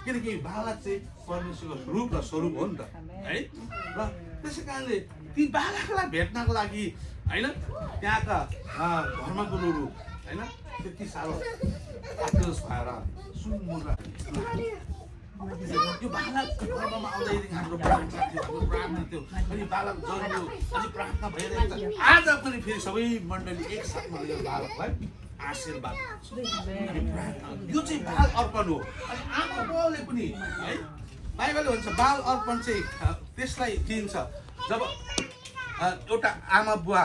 किनकि बालक चाहिँ परमेश्वरको रूप र स्वरूप हो नि त है र त्यसै कारणले ती बालकलाई भेट्नको लागि होइन त्यहाँका धर्मगुरुहरू होइन त्यति साह्रो आक्रोश भएर सुनमुना यो बालक धर्ममा आउँदाखेरि हाम्रो प्रार्थना थियो हाम्रो प्रार्थना थियो अनि बालक जन्मियो अनि प्रार्थना भइरहेको छ आज पनि फेरि सबै मण्डली एकसाथमा यो बालकलाई आशीर्वाद यो चाहिँ बाल अर्पण हो अनि आमा बाउले पनि है बाइबलले भन्छ बाल अर्पण चाहिँ त्यसलाई दिन्छ जब एउटा आमा बुवा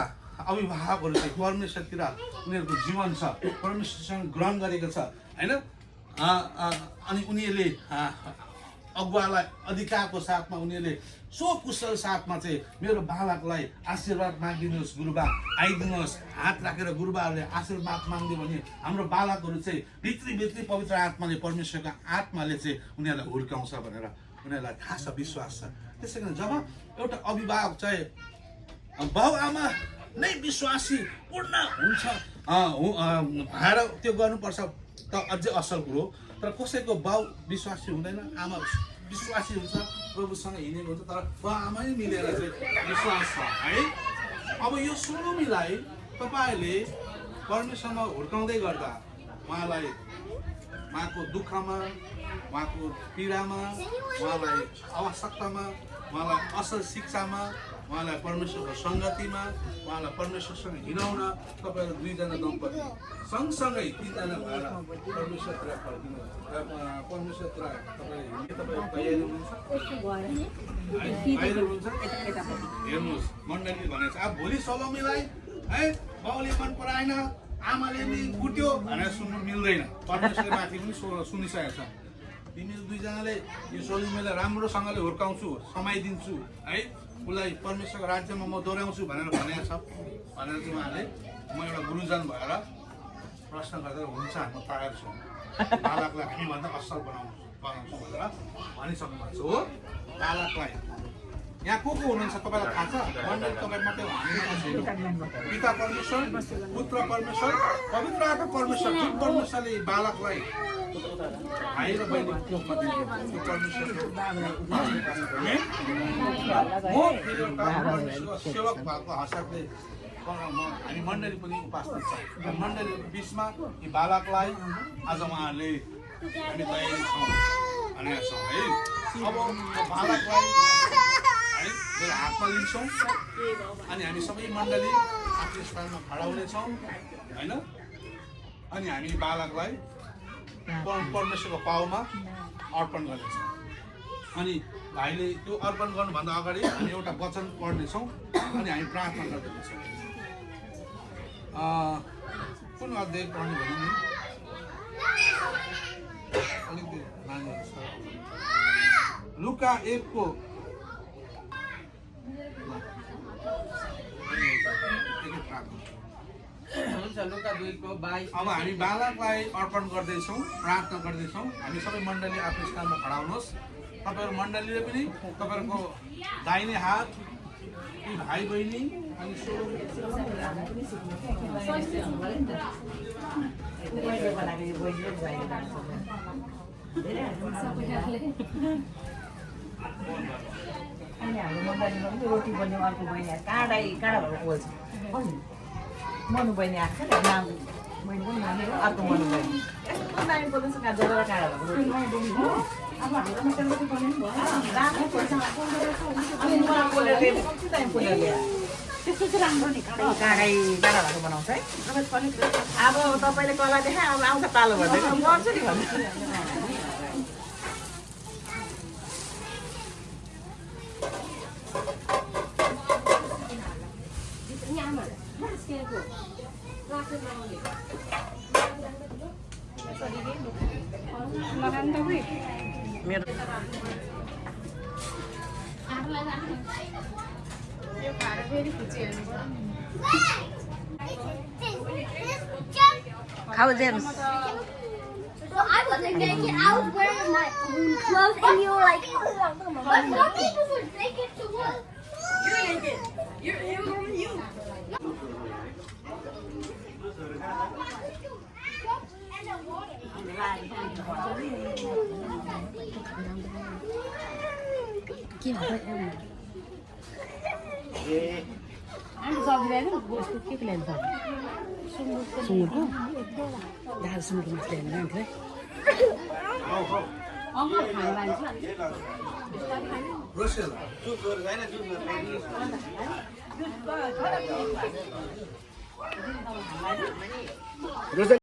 अभिभावकहरू चाहिँ परमेश्वरतिर उनीहरूको जीवन छ परमेश्वरसँग ग्रहण गरेको छ होइन अनि उनीहरूले अगुवालाई अधिकारको साथमा उनीहरूले कुशल साथमा चाहिँ मेरो बालकलाई आशीर्वाद मागिदिनुहोस् गुरुबा आइदिनुहोस् हात राखेर गुरुबाहरूले आशीर्वाद माग्दियो भने हाम्रो बालकहरू चाहिँ भित्री पवित्र आत्माले परमेश्वरको आत्माले चाहिँ उनीहरूलाई हुर्काउँछ भनेर उनीहरूलाई थाहा छ विश्वास छ। त्यसै कारण जब एउटा अभिभावक चाहिँ बाउ-आमा नै विश्वासी पूर्ण हुन्छ भएर त्यो गर्नुपर्छ त अझै असल कुरो। तर कसैको बाउ विश्वासी हुँदैन, आमा विश्वासी हुन्छ, प्रभुसँग हिँडेको हुन्छ, तर बाउ-आमै मिलेर चाहिँ विश्वास छ है। अब यो सुनुमीलाई तपाईँले परमेश्वरमा हुर्काउँदै गर्दा उहाँलाई उहाँको दुःखमा, उहाँको पीडामा, उहाँलाई आवश्यकतामा, उहाँलाई असल शिक्षामा, उहाँलाई परमेश्वरको सङ्गतिमा, उहाँलाई परमेश्वरसँग हिँडाउन तपाईँहरू दुईजना दम्पति सँगसँगै तीनजना भएर परमेश्वरतिर फर्किनु, परमेश्वरतिर तपाईँ तयारी हुनुहुन्छ। हेर्नुहोस् मण्डली भनेको छ, अब भोलि सलोमीलाई है बाउले मन पराएन, आमाले नि कुट्यो भनेर सुन्नु मिल्दैन। परमेश्वरले माथि पनि सुनिसकेको छ, तिमीहरू दुईजनाले यो सलोमीलाई राम्रोसँगले हुर्काउँछु, समाइदिन्छु है, उसलाई परमेश्वरको राज्यमा म दोहोऱ्याउँछु भनेर भनेको छ भनेर चाहिँ उहाँले म एउटा गुरुजन भएर प्रश्न गर्दा हुन्छ म तयार छु, बालकलाई हामीभन्दा असल बनाउँछु भनेर भनिसक्नु भएको छ हो। बालकलाई यहाँ को हुनुहुन्छ तपाईँलाई थाहा छ? मण्डली तपाईँ मात्रै हामी पिता परमेश्वर, पुत्र परमेश्वर, पवित्र आत्मा परमेश्वर। जुन परमेश्वरले बालकलाई भाइ र बहिनीको रूपमा दिन्छ परमेश्वर सेवक भएको हसारले हामी मण्डली पनि उपस्थित छ। मण्डलीको बिचमा यी बालकलाई आज उहाँहरूले हामी तयारी छौँ भनेका छौँ है। अब बालकलाई है मेरो हातमा लिन्छौँ अनि हामी सबै मण्डली आफ्नो स्थानमा खडा हुनेछौँ होइन। अनि हामी बालकलाई परमेश्वरको पाउमा अर्पण गर्नेछौँ। अनि भाइले त्यो अर्पण गर्नुभन्दा अगाडि हामी एउटा वचन पढ्नेछौँ अनि हामी प्रार्थना गर्दैछौँ। कुन अध्याय पढ्ने भन्नु नि अलिकति नानीहरू छ। लुका 1 को अब हामी बालकलाई अर्पण गर्दैछौँ, प्रार्थना गर्दैछौँ। हामी सबै मण्डली आफ्नो स्थानमा खडा हुनुहोस्। तपाईँहरू मण्डलीले पनि तपाईँहरूको दाहिने हात यी भाइ बहिनी अनि अहिले हाम्रो मन्डलीमा पनि रोटी बन्यो अर्को बहिनी काँडा भएको बोल्छ मनु बहिनी आएको छ नि नाम बहिनी पनि नाम अर्को मनु बहिनी यस्तो दामी बोल्दैछ जरा काँडा भएको रोटी अब हाम्रो रोटी बनाउनु भयो कति दामी पोलेर ल्याएर त्यस्तो चाहिँ राम्रो नि काँडा भएको बनाउँछ है अब तपाईँले कला देखाए अब आउँछ पालो भन्दै गर्छु नि भन्नु How is it? So I wasn't getting it. I was wearing my own clothes, and you were like, but some people would take it to work. You're naked. You're you. सुँगुरको दाल सुँगुरको मासु ल्याएर जान्थ्यो है रोसेल